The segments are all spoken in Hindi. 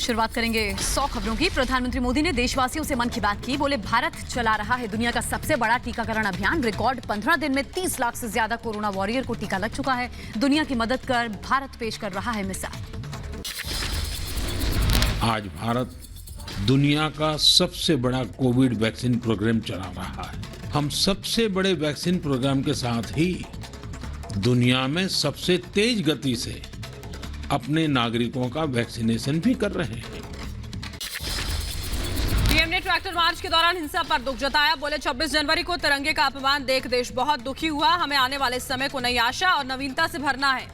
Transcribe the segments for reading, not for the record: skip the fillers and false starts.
शुरुआत करेंगे 100 खबरों की। प्रधानमंत्री मोदी ने देशवासियों से मन की बात की। बोले, भारत चला रहा है दुनिया का सबसे बड़ा टीकाकरण अभियान। रिकॉर्ड 15 दिन में 30 लाख से ज्यादा कोरोना वॉरियर को टीका लग चुका है। दुनिया की मदद कर भारत पेश कर रहा है मिसाल। आज भारत दुनिया का सबसे बड़ा कोविड वैक्सीन प्रोग्राम चला रहा है। हम सबसे बड़े वैक्सीन प्रोग्राम के साथ ही दुनिया में सबसे तेज गति से अपने नागरिकों का वैक्सीनेशन भी कर रहे हैं। पीएम ने ट्रैक्टर मार्च के दौरान हिंसा पर दुख जताया। बोले, 26 जनवरी को तिरंगे का अपमान देख देश बहुत दुखी हुआ। हमें आने वाले समय को नई आशा और नवीनता से भरना है।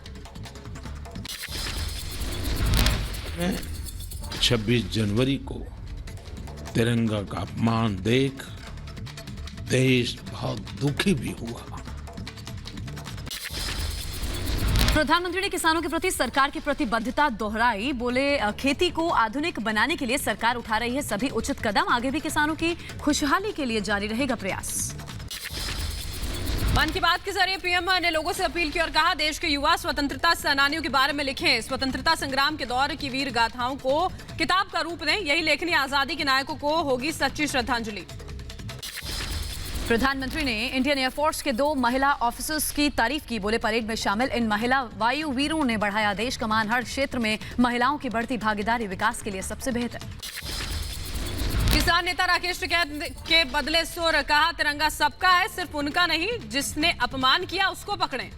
26 जनवरी को तिरंगा का अपमान देख देश बहुत दुखी भी हुआ। प्रधानमंत्री ने किसानों के प्रति सरकार की प्रतिबद्धता दोहराई। बोले, खेती को आधुनिक बनाने के लिए सरकार उठा रही है सभी उचित कदम। आगे भी किसानों की खुशहाली के लिए जारी रहेगा प्रयास। मन की बात के जरिए पीएम ने लोगों से अपील की और कहा, देश के युवा स्वतंत्रता सेनानियों के बारे में लिखें। स्वतंत्रता संग्राम के दौर की वीर गाथाओं को किताब का रूप दें। यही लेखनी आजादी के नायकों को होगी सच्ची श्रद्धांजलि। प्रधानमंत्री ने इंडियन एयरफोर्स के 2 महिला ऑफिसर्स की तारीफ की। बोले, परेड में शामिल इन महिला वायु वीरों ने बढ़ाया देश का मान। हर क्षेत्र में महिलाओं की बढ़ती भागीदारी विकास के लिए सबसे बेहतर। किसान नेता राकेश टिकैत के बदले सुर। कहा, तिरंगा सबका है, सिर्फ उनका नहीं। जिसने अपमान किया उसको पकड़ें।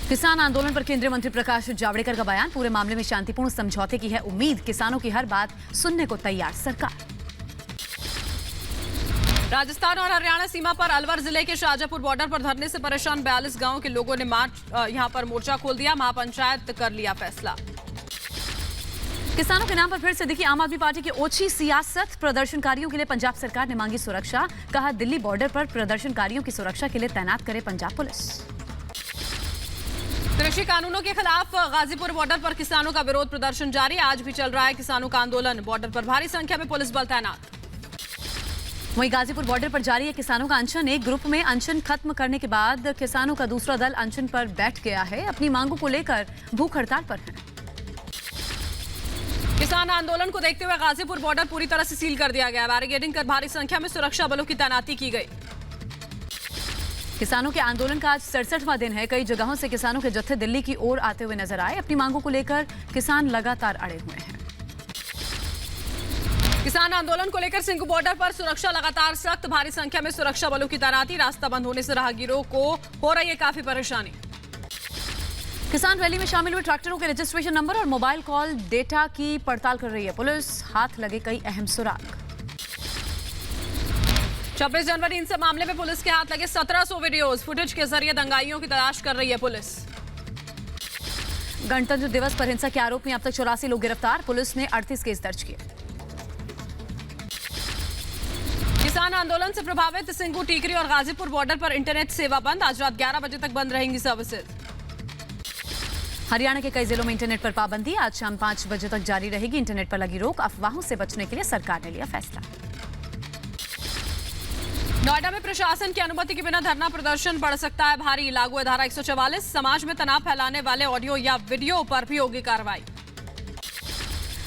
किसान आंदोलन पर केंद्रीय मंत्री प्रकाश जावड़ेकर का बयान। पूरे मामले में शांतिपूर्ण समझौते की है उम्मीद। किसानों की हर बात सुनने को तैयार सरकार। राजस्थान और हरियाणा सीमा पर अलवर जिले के शाजापुर बॉर्डर पर धरने से परेशान 42 गांव के लोगों ने यहां पर मोर्चा खोल दिया। महापंचायत कर लिया फैसला। किसानों के नाम पर फिर से दिखी आम आदमी पार्टी की ओछी सियासत। प्रदर्शनकारियों के लिए पंजाब सरकार ने मांगी सुरक्षा। कहा, दिल्ली बॉर्डर पर प्रदर्शनकारियों की सुरक्षा के लिए तैनात करे पंजाब पुलिस। कृषि कानूनों के खिलाफ गाजीपुर बॉर्डर पर किसानों का विरोध प्रदर्शन जारी। आज भी चल रहा है किसानों का आंदोलन। बॉर्डर पर भारी संख्या में पुलिस बल तैनात। वहीं गाजीपुर बॉर्डर पर जारी है किसानों का अनशन। एक ग्रुप में अनशन खत्म करने के बाद किसानों का दूसरा दल अनशन पर बैठ गया है। अपनी मांगों को लेकर भूख हड़ताल पर है। किसान आंदोलन को देखते हुए गाजीपुर बॉर्डर पूरी तरह से सील कर दिया गया। बैरिकेडिंग कर भारी संख्या में सुरक्षा बलों की तैनाती की गई। किसानों के आंदोलन का आज 67वां दिन है। कई जगहों से किसानों के जत्थे दिल्ली की ओर आते हुए नजर आए। अपनी मांगों को लेकर किसान लगातार अड़े हुए हैं। किसान आंदोलन को लेकर सिंघू बॉर्डर पर सुरक्षा लगातार सख्त। भारी संख्या में सुरक्षा बलों की तैनाती। रास्ता बंद होने से राहगीरों को हो रही है काफी परेशानी। किसान रैली में शामिल हुए ट्रैक्टरों के रजिस्ट्रेशन नंबर और मोबाइल कॉल डेटा की पड़ताल कर रही है पुलिस। हाथ लगे कई अहम सुराग। 26 जनवरी इन सब मामले में पुलिस के हाथ लगे 1700 वीडियोज। फुटेज के जरिए दंगाइयों की तलाश कर रही है पुलिस। गणतंत्र दिवस पर हिंसा के आरोप में अब तक 84 लोग गिरफ्तार। पुलिस ने 38 केस दर्ज किए। किसान आंदोलन से प्रभावित सिंघू, टीकरी और गाजीपुर बॉर्डर पर इंटरनेट सेवा बंद। आज रात 11 बजे तक बंद रहेंगी सर्विसेज। हरियाणा के कई जिलों में इंटरनेट पर पाबंदी। आज शाम 5 बजे तक जारी रहेगी इंटरनेट पर लगी रोक। अफवाहों से बचने के लिए सरकार ने लिया फैसला। नोएडा में प्रशासन की अनुमति के बिना धरना प्रदर्शन बढ़ सकता है भारी। लागू है धारा 144। समाज में तनाव फैलाने वाले ऑडियो या वीडियो पर भी होगी कार्रवाई।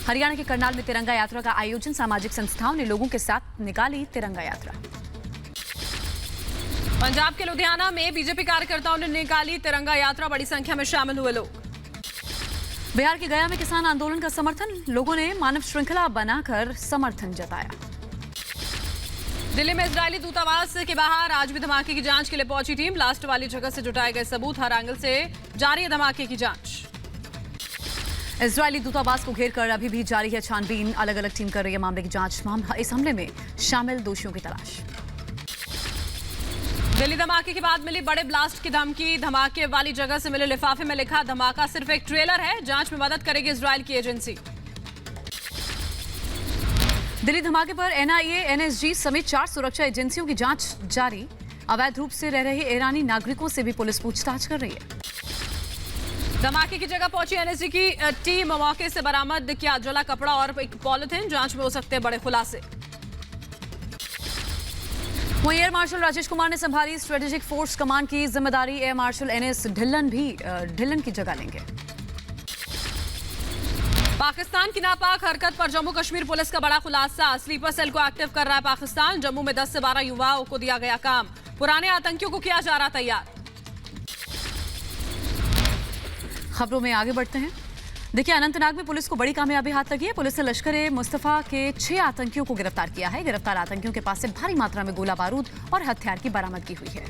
हरियाणा के करनाल में तिरंगा यात्रा का आयोजन। सामाजिक संस्थाओं ने लोगों के साथ निकाली तिरंगा यात्रा। पंजाब के लुधियाना में बीजेपी कार्यकर्ताओं ने निकाली तिरंगा यात्रा। बड़ी संख्या में शामिल हुए लोग। बिहार के गया में किसान आंदोलन का समर्थन। लोगों ने मानव श्रृंखला बनाकर समर्थन जताया। दिल्ली में इजरायली दूतावास के बाहर आज भी धमाके की जांच के लिए पहुंची टीम। ब्लास्ट वाली जगह से जुटाए गए सबूत। हर एंगल से जारी है धमाके की जांच। इजरायली दूतावास को घेर कर अभी भी जारी है छानबीन। अलग अलग टीम कर रही है मामले की जांच। इस हमले में शामिल दोषियों की तलाश। दिल्ली धमाके के बाद मिली बड़े ब्लास्ट की धमकी। धमाके वाली जगह से मिले लिफाफे में लिखा, धमाका सिर्फ एक ट्रेलर है। जांच में मदद करेगी इजरायल की एजेंसी। दिल्ली धमाके पर एनआईए, एनएसजी समेत 4 सुरक्षा एजेंसियों की जांच जारी। अवैध रूप से रह रहे ईरानी नागरिकों से भी पुलिस पूछताछ कर रही है। धमाके की जगह पहुंची एनएसजी की टीम। मौके से बरामद किया जला कपड़ा और एक पॉलिथीन। जांच में हो सकते हैं बड़े खुलासे। वहीं एयर मार्शल राजेश कुमार ने संभाली स्ट्रेटेजिक फोर्स कमांड की जिम्मेदारी। एयर मार्शल एनएस ढिल्लन भी ढिल्लन की जगह लेंगे। पाकिस्तान की नापाक हरकत पर जम्मू कश्मीर पुलिस का बड़ा खुलासा। स्लीपर सेल को एक्टिव कर रहा है पाकिस्तान। जम्मू में 10 से 12 युवाओं को दिया गया काम। पुराने आतंकियों को किया जा रहा तैयार। खबरों में आगे बढ़ते हैं। देखिए, अनंतनाग में पुलिस को बड़ी कामयाबी हाथ लगी है। पुलिस ने लश्कर-ए मुस्तफा के 6 आतंकियों को गिरफ्तार किया है। गिरफ्तार आतंकियों के पास से भारी मात्रा में गोला बारूद और हथियार की बरामदगी हुई है।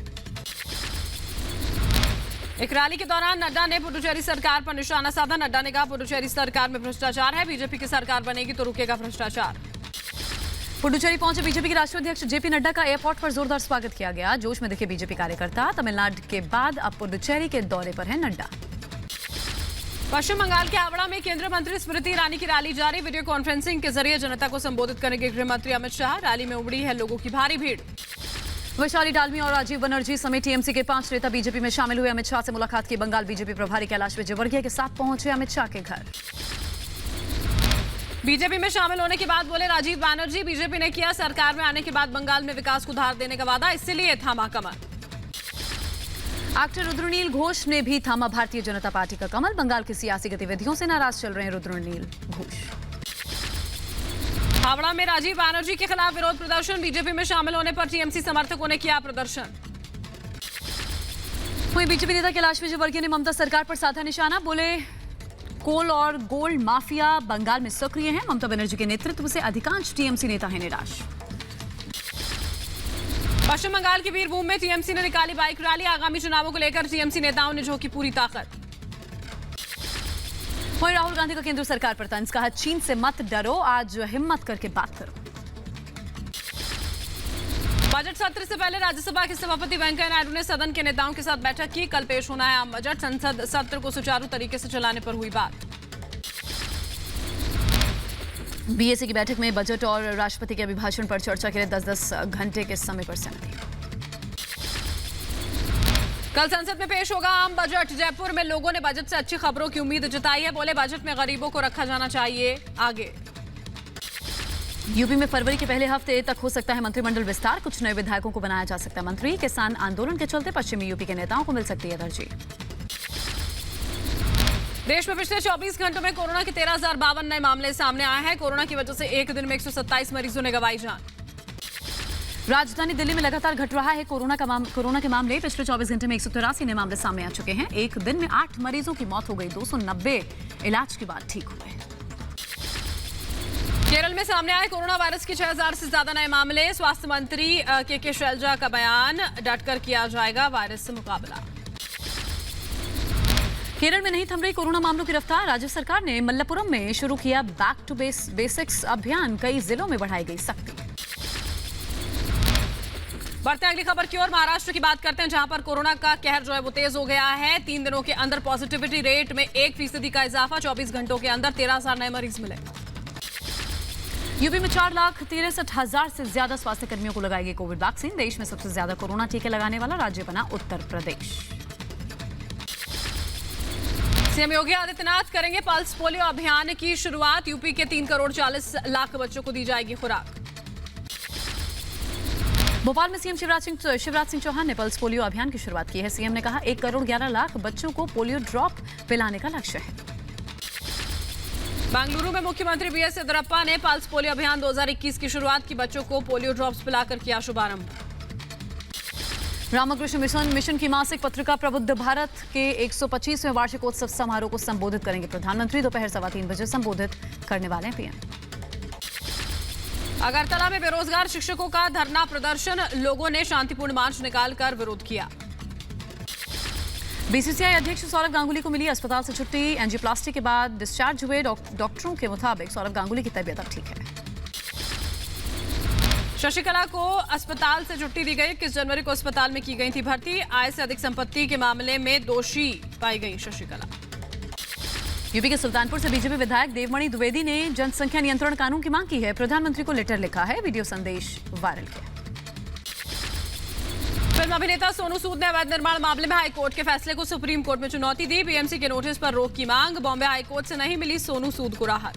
एक रैली के दौरान नड्डा ने पुडुचेरी सरकार पर निशाना साधा। नड्डा ने कहा, पुडुचेरी सरकार में भ्रष्टाचार है। बीजेपी की सरकार बनेगी तो रुकेगा भ्रष्टाचार। पुडुचेरी पहुंचे बीजेपी के राष्ट्रीय अध्यक्ष जेपी नड्डा का एयरपोर्ट पर जोरदार स्वागत किया गया। जोश में दिखे बीजेपी कार्यकर्ता। तमिलनाडु के बाद अब पुडुचेरी के दौरे पर है नड्डा। पश्चिम बंगाल के हावड़ा में केंद्रीय मंत्री स्मृति ईरानी की रैली जारी। वीडियो कॉन्फ्रेंसिंग के जरिए जनता को संबोधित करेंगे गृह मंत्री अमित शाह। रैली में उमड़ी है लोगों की भारी भीड़। वैशाली डालमी और राजीव बनर्जी समेत टीएमसी के 5 नेता बीजेपी में शामिल हुए। अमित शाह से मुलाकात की। बंगाल बीजेपी प्रभारी कैलाश विजयवर्गीय के साथ पहुंचे अमित शाह के घर। बीजेपी में शामिल होने के बाद बोले राजीव बनर्जी, बीजेपी ने किया सरकार में आने के बाद बंगाल में विकास को धार देने का वादा, इसीलिए थामा कमर। एक्टर रुद्रनील घोष ने भी थामा भारतीय जनता पार्टी का कमल। बंगाल की सियासी गतिविधियों से नाराज चल रहे हैं रुद्रनील घोष। हावड़ा में राजीव बनर्जी के खिलाफ विरोध प्रदर्शन। बीजेपी में शामिल होने पर टीएमसी समर्थकों ने किया प्रदर्शन। वहीं बीजेपी नेता कैलाश विजयवर्गीय ने ममता सरकार पर साधा निशाना। बोले, कोल और गोल्ड माफिया बंगाल में सक्रिय हैं। ममता बनर्जी के नेतृत्व से अधिकांश टीएमसी नेता हैं निराश। पश्चिम बंगाल के वीरभूम में टीएमसी ने निकाली बाइक रैली। आगामी चुनावों को लेकर टीएमसी नेताओं ने झोंकी पूरी ताकत। वहीं राहुल गांधी का केंद्र सरकार पर तंज। कहा, चीन से मत डरो, आज हिम्मत करके बात करो। बजट सत्र से पहले राज्यसभा के सभापति वेंकैया नायडू ने सदन के नेताओं के साथ बैठक की। कल पेश होना है आम बजट। संसद सत्र को सुचारू तरीके से चलाने पर हुई बात। बीएससी की बैठक में बजट और राष्ट्रपति के अभिभाषण पर चर्चा के लिए 10-10 घंटे के समय पर सहमति। कल संसद में पेश होगा आम बजट। जयपुर में लोगों ने बजट से अच्छी खबरों की उम्मीद जताई है। बोले, बजट में गरीबों को रखा जाना चाहिए आगे। यूपी में फरवरी के पहले हफ्ते तक हो सकता है मंत्रिमंडल विस्तार। कुछ नए विधायकों को बनाया जा सकता है मंत्री। किसान आंदोलन के चलते पश्चिमी यूपी के नेताओं को मिल सकती है तरजीह। देश में पिछले 24 घंटों में कोरोना के 13,052 नए मामले सामने आए हैं। कोरोना की वजह से एक दिन में 127 मरीजों ने गंवाई जान। राजधानी दिल्ली में लगातार घट रहा है कोरोना के मामले। पिछले 24 घंटे में 183 नए मामले सामने आ चुके हैं। एक दिन में 8 मरीजों की मौत हो गई। 290 इलाज के बाद ठीक हुए। केरल में सामने आए कोरोना वायरस के 6,000 से ज्यादा नए मामले। स्वास्थ्य मंत्री के शैलजा का बयान, डटकर किया जाएगा वायरस से मुकाबला। केरल में नहीं थम रही कोरोना मामलों की रफ्तार। राज्य सरकार ने मल्लपुरम में शुरू किया बैक टू बेसिक्स अभियान। कई जिलों में बढ़ाई गई सख्ती। बढ़ते अगली खबर की ओर। महाराष्ट्र की बात करते हैं, जहां पर कोरोना का कहर जो है वो तेज हो गया है। 3 दिनों के अंदर पॉजिटिविटी रेट में 1% का इजाफा। 24 घंटों के अंदर 13,000 नए मरीज मिले। यूपी में 4,63,000 से ज्यादा स्वास्थ्य कर्मियों को लगाई गई कोविड वैक्सीन। देश में सबसे ज्यादा कोरोना टीके लगाने वाला राज्य बना उत्तर प्रदेश। सीएम योगी आदित्यनाथ करेंगे पल्स पोलियो अभियान की शुरुआत। यूपी के 3 करोड़ 40 लाख बच्चों को दी जाएगी खुराक। भोपाल में सीएम शिवराज सिंह चौहान ने पल्स पोलियो अभियान की शुरुआत की है। सीएम ने कहा, 1 करोड़ 11 लाख बच्चों को पोलियो ड्रॉप पिलाने का लक्ष्य है। बेंगलुरु में मुख्यमंत्री बीएस येदियुरप्पा ने पल्स पोलियो अभियान 2021 की शुरुआत की। बच्चों को पोलियो ड्रॉप्स पिलाकर किया शुभारंभ। रामकृष्ण मिशन की मासिक पत्रिका प्रबुद्ध भारत के 125वें वार्षिकोत्सव समारोह को संबोधित करेंगे प्रधानमंत्री। दोपहर 3:15 बजे संबोधित करने वाले हैं पीएम। अगरतला में बेरोजगार शिक्षकों का धरना प्रदर्शन। लोगों ने शांतिपूर्ण मार्च निकालकर विरोध किया। बीसीसीआई अध्यक्ष सौरव गांगुली को मिली अस्पताल से छुट्टी। एंजियोप्लास्टी के बाद डिस्चार्ज हुए। डॉक्टरों के मुताबिक सौरव गांगुली की तबीयत अब ठीक है। शशिकला को अस्पताल से छुट्टी दी गई। 21 जनवरी को अस्पताल में की गई थी भर्ती। आय से अधिक संपत्ति के मामले में दोषी पाई गई शशिकला। यूपी के सुल्तानपुर से बीजेपी विधायक देवमणि द्विवेदी ने जनसंख्या नियंत्रण कानून की मांग की है। प्रधानमंत्री को लेटर लिखा है। वीडियो संदेश वायरल किया। फिल्म अभिनेता सोनू सूद ने अवैध निर्माण मामले में हाईकोर्ट के फैसले को सुप्रीम कोर्ट में चुनौती दी। बीएमसी के नोटिस पर रोक की मांग। बॉम्बे हाईकोर्ट से नहीं मिली सोनू सूद को राहत।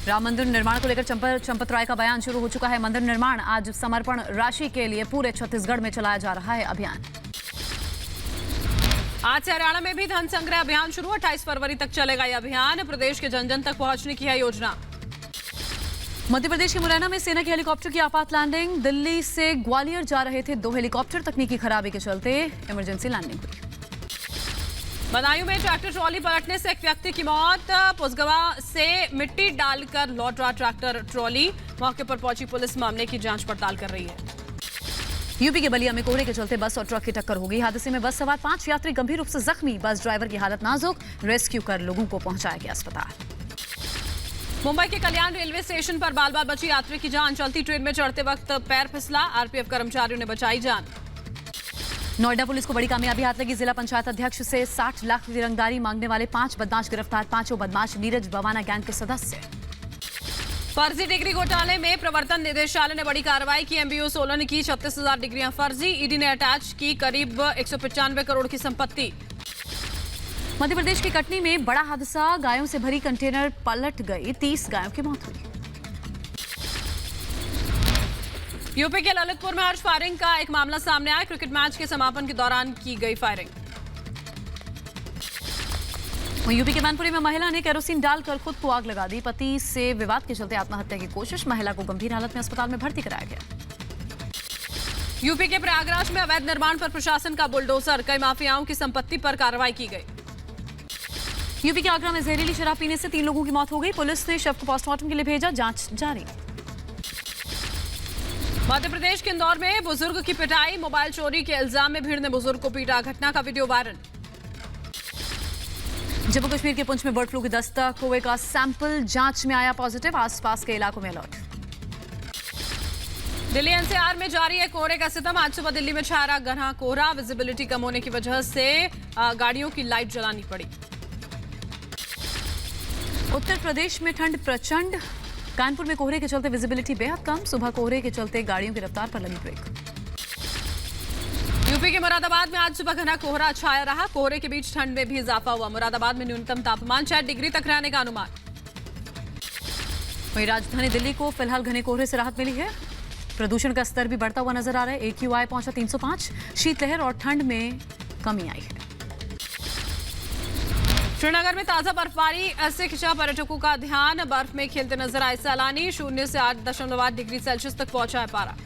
राम मंदिर निर्माण को लेकर चंपत राय का बयान शुरू हो चुका है। मंदिर निर्माण आज समर्पण राशि के लिए पूरे छत्तीसगढ़ में चलाया जा रहा है अभियान। आज से हरियाणा में भी धन संग्रह अभियान शुरू। 28 फरवरी तक चलेगा यह अभियान। प्रदेश के जन जन तक पहुंचने की है योजना। मध्य प्रदेश के मुरैना में सेना की हेलीकॉप्टर की आपात लैंडिंग। दिल्ली से ग्वालियर जा रहे थे 2 हेलीकॉप्टर, तकनीकी खराबी के चलते इमरजेंसी लैंडिंग हुई। बदायूं में ट्रैक्टर ट्रॉली पलटने से एक व्यक्ति की मौत। पुसगवा से मिट्टी डालकर लौट रहा ट्रैक्टर ट्रॉली। मौके पर पहुंची पुलिस मामले की जांच पड़ताल कर रही है। यूपी के बलिया में कोहरे के चलते बस और ट्रक की टक्कर हो गई। हादसे में बस सवार 5 यात्री गंभीर रूप से जख्मी। बस ड्राइवर की हालत नाजुक, रेस्क्यू कर लोगों को पहुंचाया गया अस्पताल। मुंबई के कल्याण रेलवे स्टेशन पर बाल बाल बची यात्री की जान। चलती ट्रेन में चढ़ते वक्त पैर फिसला। आरपीएफ कर्मचारियों ने बचाई जान। नोएडा पुलिस को बड़ी कामयाबी हाथ लगी। जिला पंचायत अध्यक्ष से 60 लाख की रंगदारी मांगने वाले 5 बदमाश गिरफ्तार। 5 बदमाश नीरज बवाना गैंग के सदस्य। फर्जी डिग्री घोटाले में प्रवर्तन निदेशालय ने बड़ी कार्रवाई की। एमबीओ 16 ने की 36,000 डिग्रियां फर्जी। ईडी ने अटैच की करीब 195 करोड़ की संपत्ति। मध्य प्रदेश के कटनी में बड़ा हादसा। गायों से भरी कंटेनर पलट गई। 30 गायों की मौत हुई। यूपी के ललितपुर में हर्ष फायरिंग का एक मामला सामने आया। क्रिकेट मैच के समापन के दौरान की गई फायरिंग। यूपी के मैनपुरी में महिला ने केरोसिन डालकर खुद को आग लगा दी। पति से विवाद के चलते आत्महत्या की कोशिश। महिला को गंभीर हालत में अस्पताल में भर्ती कराया गया। यूपी के प्रयागराज में अवैध निर्माण पर प्रशासन का बुलडोजर। कई माफियाओं की संपत्ति पर कार्रवाई की गई। यूपी के आगरा में जहरीली शराब पीने से 3 लोगों की मौत हो गई। पुलिस ने शव को पोस्टमार्टम के लिए भेजा। जांच जारी। मध्य प्रदेश के इंदौर में बुजुर्ग की पिटाई। मोबाइल चोरी के इल्जाम में भीड़ ने बुजुर्ग को पीटा। घटना का वीडियो वायरल। जम्मू कश्मीर के पुंछ में बर्ड फ्लू की दस्तक। कौवे का सैंपल जांच में आया पॉजिटिव। आसपास के इलाकों में अलर्ट। दिल्ली एनसीआर में जारी है कोहरे का सितम। आज सुबह दिल्ली में छाया घना कोहरा। विजिबिलिटी कम होने की वजह से गाड़ियों की लाइट जलानी पड़ी। उत्तर प्रदेश में ठंड प्रचंड। कानपुर में कोहरे के चलते विजिबिलिटी बेहद कम। सुबह कोहरे के चलते गाड़ियों की रफ्तार पर लगी ब्रेक। यूपी के मुरादाबाद में आज सुबह घना कोहरा छाया रहा। कोहरे के बीच ठंड में भी इजाफा हुआ। मुरादाबाद में न्यूनतम तापमान 6 डिग्री तक रहने का अनुमान। वहीं राजधानी दिल्ली को फिलहाल घने कोहरे से राहत मिली है। प्रदूषण का स्तर भी बढ़ता हुआ नजर आ रहा है। AQI पहुंचा 305। शीतलहर और ठंड में कमी आई है। श्रीनगर में ताजा बर्फबारी से खिंचा पर्यटकों का ध्यान। बर्फ में खेलते नजर आए सैलानी। 0 से 8.8 डिग्री सेल्सियस तक पहुंचा है पारा।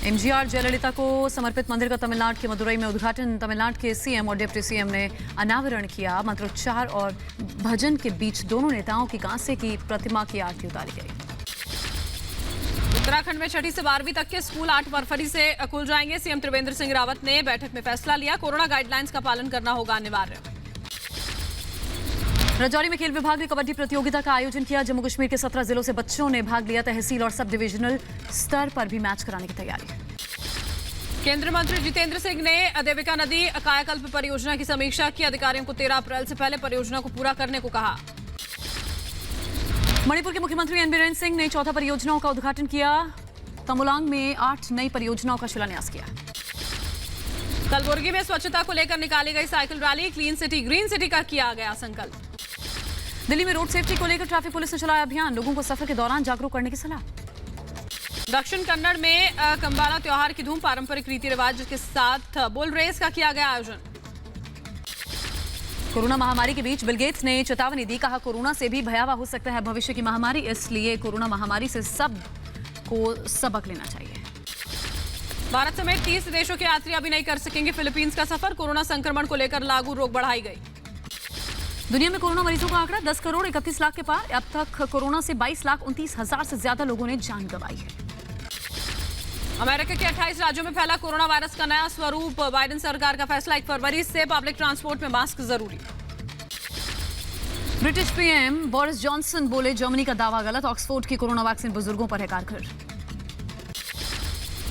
MGR जयललिता को समर्पित मंदिर का तमिलनाडु के मदुरई में उद्घाटन। तमिलनाडु के सीएम और डिप्टी सीएम ने अनावरण किया। मंत्रोच्चार और भजन के बीच दोनों नेताओं की कांसे की प्रतिमा की आरती उतारी गई। उत्तराखंड में 6ठी से 12वीं तक के स्कूल 8 फरवरी से खुल जाएंगे। सीएम त्रिवेंद्र सिंह रावत ने बैठक में फैसला लिया। कोरोना गाइडलाइंस का पालन करना होगा अनिवार्य। राजौरी में खेल विभाग ने कबड्डी प्रतियोगिता का आयोजन किया। जम्मू कश्मीर के 17 जिलों से बच्चों ने भाग लिया। तहसील और सब डिविजनल स्तर पर भी मैच कराने की तैयारी है। केंद्रीय मंत्री जितेंद्र सिंह ने देविका नदी कायाकल्प परियोजना की समीक्षा की। अधिकारियों को 13 अप्रैल से पहले परियोजना को पूरा करने को कहा। मणिपुर के मुख्यमंत्री एन बीरेन सिंह ने 14 परियोजनाओं का उद्घाटन किया। तमुलांग में 8 नई परियोजनाओं का शिलान्यास किया। कलबुर्गी में स्वच्छता को लेकर निकाली गई cycle rally. Clean city green city का किया गया संकल्प। दिल्ली में रोड सेफ्टी को लेकर ट्रैफिक पुलिस ने चलाया अभियान। लोगों को सफर के दौरान जागरूक करने की सलाह। दक्षिण कन्नड़ में कंबाला त्योहार की धूम। पारंपरिक रीति रिवाज के साथ बुल रेस का किया गया आयोजन। कोरोना महामारी के बीच बिल गेट्स ने चेतावनी दी। कहा कोरोना से भी भयावह हो सकता है भविष्य की महामारी। इसलिए कोरोना महामारी से सबको सबक लेना चाहिए। भारत समेत 30 देशों के यात्री अभी नहीं कर सकेंगे फिलीपींस का सफर। कोरोना संक्रमण को लेकर लागू रोक बढ़ाई गई। दुनिया में कोरोना मरीजों का आंकड़ा 10 करोड़ 31 लाख के पार। अब तक कोरोना से 22 लाख 29 हजार से ज्यादा लोगों ने जान गंवाई है। अमेरिका के 28 राज्यों में फैला कोरोना वायरस का नया स्वरूप। बाइडेन सरकार का फैसला 1 फरवरी से पब्लिक ट्रांसपोर्ट में मास्क जरूरी। ब्रिटिश पीएम बोरिस जॉनसन बोले जर्मनी का दावा गलत। ऑक्सफोर्ड की कोरोना वैक्सीन बुजुर्गों पर है कारगर।